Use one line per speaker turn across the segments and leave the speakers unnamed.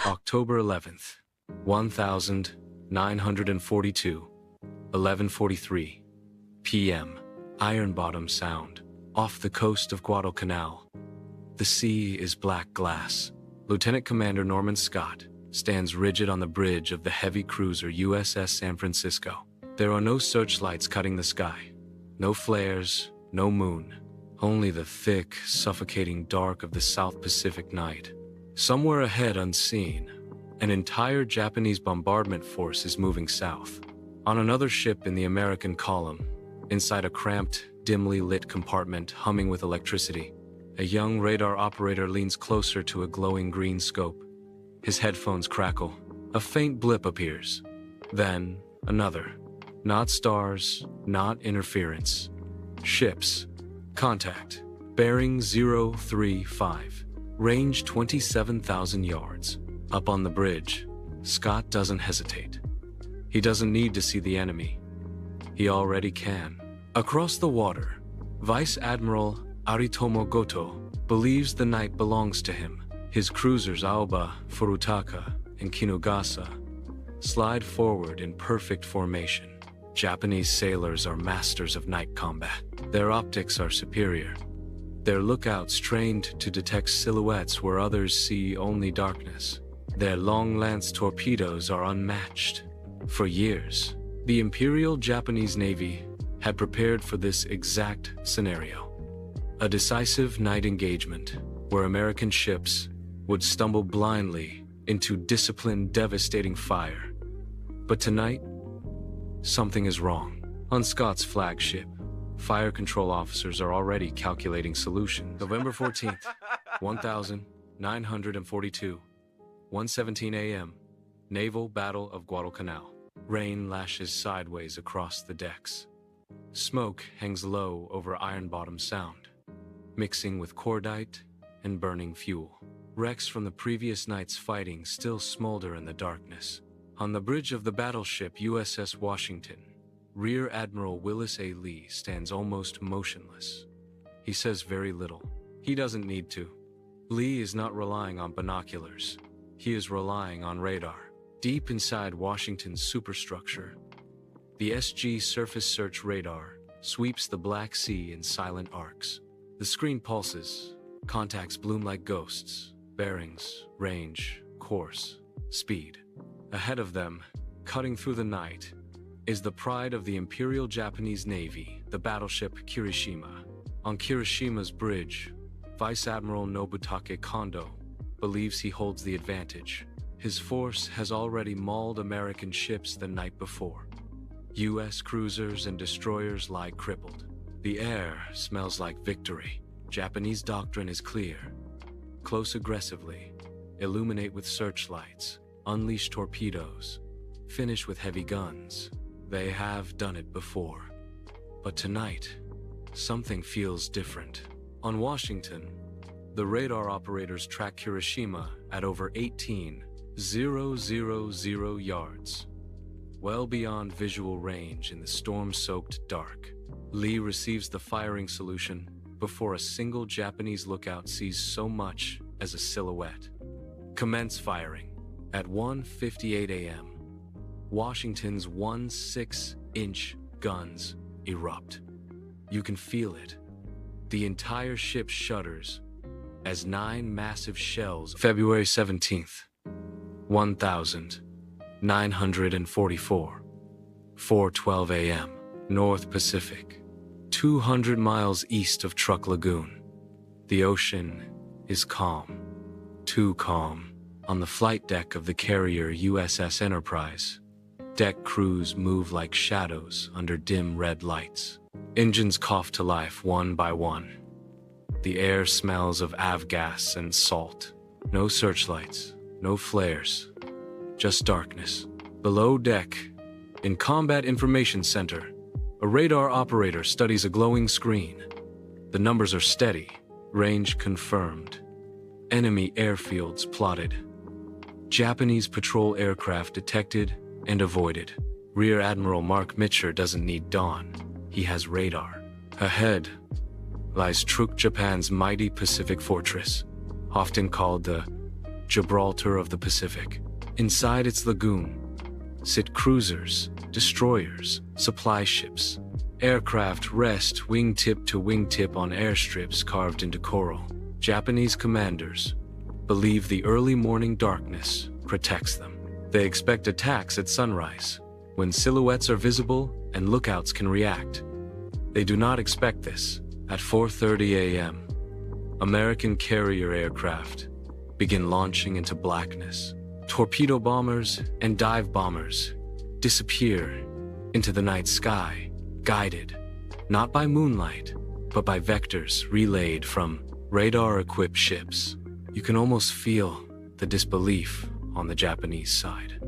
October 11th, 1942, 11:43 p.m. Ironbottom Sound, off the coast of Guadalcanal. The sea is black glass. Lieutenant Commander Norman Scott stands rigid on the bridge of the heavy cruiser USS San Francisco. There are no searchlights cutting the sky, no flares, no moon, only the thick, suffocating dark of the South Pacific night. Somewhere ahead, unseen, an entire Japanese bombardment force is moving south. On another ship in the American column, inside a cramped, dimly lit compartment humming with electricity, a young radar operator leans closer to a glowing green scope. His headphones crackle. A faint blip appears. Then, another. Not stars, not interference. Ships. Contact. Bearing 035. Range 27,000 yards. Up on the bridge, Scott doesn't hesitate. He doesn't need to see the enemy. He already can. Across the water, Vice Admiral Aritomo Goto believes the night belongs to him. His cruisers Aoba, Furutaka, and Kinugasa slide forward in perfect formation. Japanese sailors are masters of night combat. Their optics are superior. Their lookouts trained to detect silhouettes where others see only darkness. Their long-lance torpedoes are unmatched. For years, the Imperial Japanese Navy had prepared for this exact scenario. A decisive night engagement where American ships would stumble blindly into disciplined, devastating fire. But tonight, something is wrong. On Scott's flagship, fire control officers are already calculating solutions. November 14th, 1942, 1:17 a.m., Naval Battle of Guadalcanal. Rain lashes sideways across the decks. Smoke hangs low over Ironbottom Sound, mixing with cordite and burning fuel. Wrecks from the previous night's fighting still smolder in the darkness. On the bridge of the battleship USS Washington, Rear Admiral Willis A. Lee stands almost motionless. He says very little. He doesn't need to. Lee is not relying on binoculars. He is relying on radar. Deep inside Washington's superstructure, the SG Surface Search Radar sweeps the Black Sea in silent arcs. The screen pulses, contacts bloom like ghosts, bearings, range, course, speed. Ahead of them, cutting through the night, is the pride of the Imperial Japanese Navy, the battleship Kirishima. On Kirishima's bridge, Vice Admiral Nobutake Kondo believes he holds the advantage. His force has already mauled American ships the night before. U.S. cruisers and destroyers lie crippled. The air smells like victory. Japanese doctrine is clear. Close aggressively, illuminate with searchlights, unleash torpedoes, finish with heavy guns. They have done it before. But tonight, something feels different. On Washington, the radar operators track Kirishima at over 18,000 yards, well beyond visual range in the storm-soaked dark. Lee receives the firing solution before a single Japanese lookout sees so much as a silhouette. Commence firing. At 1:58 a.m., Washington's 1.6-inch guns erupt. You can feel it. The entire ship shudders as 9 massive shells. February 17th, 1944, 4:12 a.m., North Pacific, 200 miles east of Truk Lagoon. The ocean is calm, too calm. On the flight deck of the carrier USS Enterprise, deck crews move like shadows under dim red lights. Engines cough to life one by one. The air smells of avgas and salt. No searchlights, no flares, just darkness. Below deck, in Combat Information Center, a radar operator studies a glowing screen. The numbers are steady, range confirmed. Enemy airfields plotted. Japanese patrol aircraft detected and avoided. Rear Admiral Mark Mitcher doesn't need dawn. He has radar. Ahead lies Truk Japan's mighty Pacific fortress, often called the Gibraltar of the Pacific. Inside its lagoon sit cruisers, destroyers, supply ships. Aircraft rest wingtip to wingtip on airstrips carved into coral. Japanese commanders believe the early morning darkness protects them. They expect attacks at sunrise, when silhouettes are visible and lookouts can react. They do not expect this. At 4:30 a.m., American carrier aircraft begin launching into blackness. Torpedo bombers and dive bombers disappear into the night sky, guided not by moonlight, but by vectors relayed from radar-equipped ships. You can almost feel the disbelief on the Japanese side.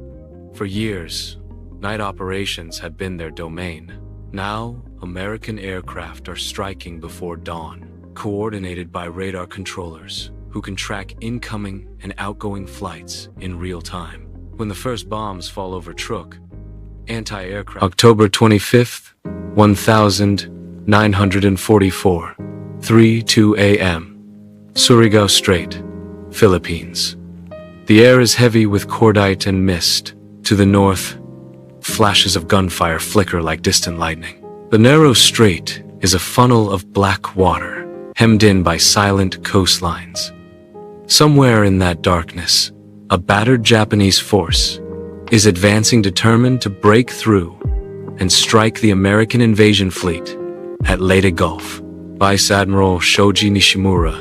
For years, night operations had been their domain. Now, American aircraft are striking before dawn, coordinated by radar controllers who can track incoming and outgoing flights in real time. When the first bombs fall over Truk, anti-aircraft. October 25th, 1944, 3:02 a.m. Surigao Strait, Philippines. The air is heavy with cordite and mist. To the north, flashes of gunfire flicker like distant lightning. The narrow strait is a funnel of black water, hemmed in by silent coastlines. Somewhere in that darkness, a battered Japanese force is advancing, determined to break through and strike the American invasion fleet at Leyte Gulf. Vice Admiral Shoji Nishimura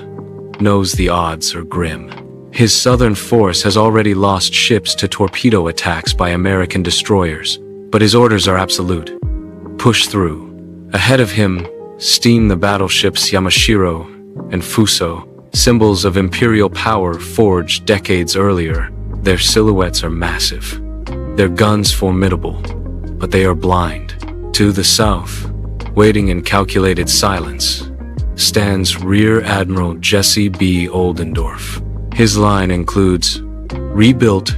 knows the odds are grim. His southern force has already lost ships to torpedo attacks by American destroyers, but his orders are absolute. Push through. Ahead of him steam the battleships Yamashiro and Fuso, symbols of imperial power forged decades earlier. Their silhouettes are massive, their guns formidable, but they are blind. To the south, waiting in calculated silence, stands Rear Admiral Jesse B. Oldendorf. His line includes rebuilt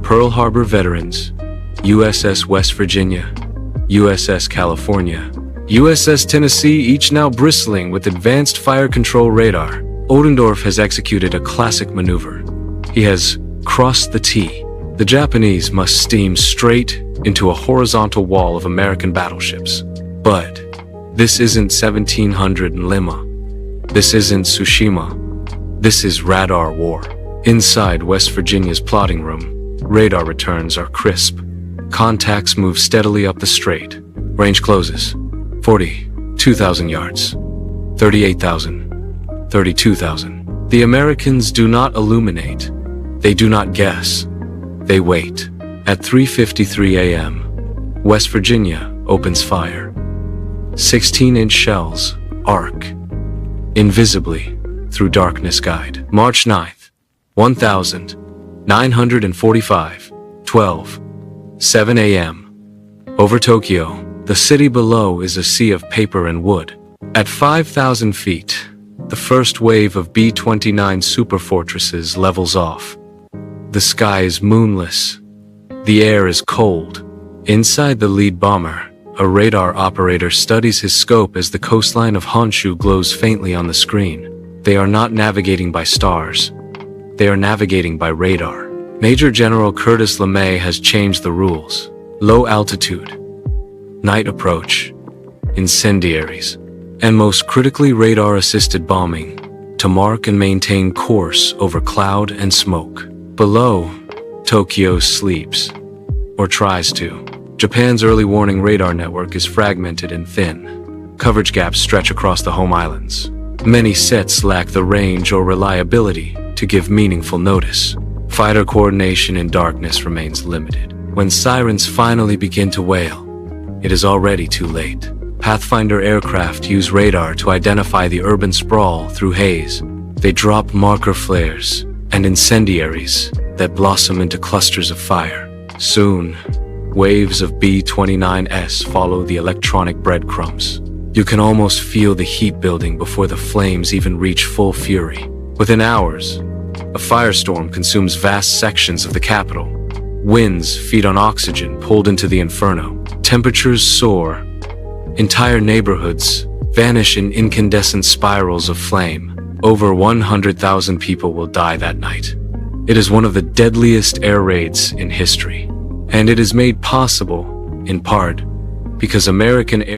Pearl Harbor veterans, USS West Virginia, USS California, USS Tennessee, each now bristling with advanced fire control radar. Oldendorf has executed a classic maneuver. He has crossed the T. The Japanese must steam straight into a horizontal wall of American battleships. But this isn't 1700 in Lima. This isn't Tsushima. This is radar war. Inside West Virginia's plotting room, radar returns are crisp. Contacts move steadily up the strait. Range closes. 42,000 yards. 38,000. 32,000. The Americans do not illuminate. They do not guess. They wait. At 3:53 a.m., West Virginia opens fire. 16-inch shells arc invisibly through darkness guide. March 9th, 1945, 12:07 a.m. Over Tokyo, the city below is a sea of paper and wood. At 5,000 feet, the first wave of B-29 superfortresses levels off. The sky is moonless. The air is cold. Inside the lead bomber, a radar operator studies his scope as the coastline of Honshu glows faintly on the screen. They are not navigating by stars. They are navigating by radar. Major General Curtis LeMay has changed the rules. Low altitude, night approach, incendiaries, and most critically radar-assisted bombing to mark and maintain course over cloud and smoke. Below, Tokyo sleeps, or tries to. Japan's early warning radar network is fragmented and thin. Coverage gaps stretch across the home islands. Many sets lack the range or reliability to give meaningful notice. Fighter coordination in darkness remains limited. When sirens finally begin to wail, it is already too late. Pathfinder aircraft use radar to identify the urban sprawl through haze. They drop marker flares and incendiaries that blossom into clusters of fire. Soon, waves of B-29S follow the electronic breadcrumbs. You can almost feel the heat building before the flames even reach full fury. Within hours, a firestorm consumes vast sections of the capital. Winds feed on oxygen pulled into the inferno. Temperatures soar. Entire neighborhoods vanish in incandescent spirals of flame. Over 100,000 people will die that night. It is one of the deadliest air raids in history, and it is made possible, in part, because American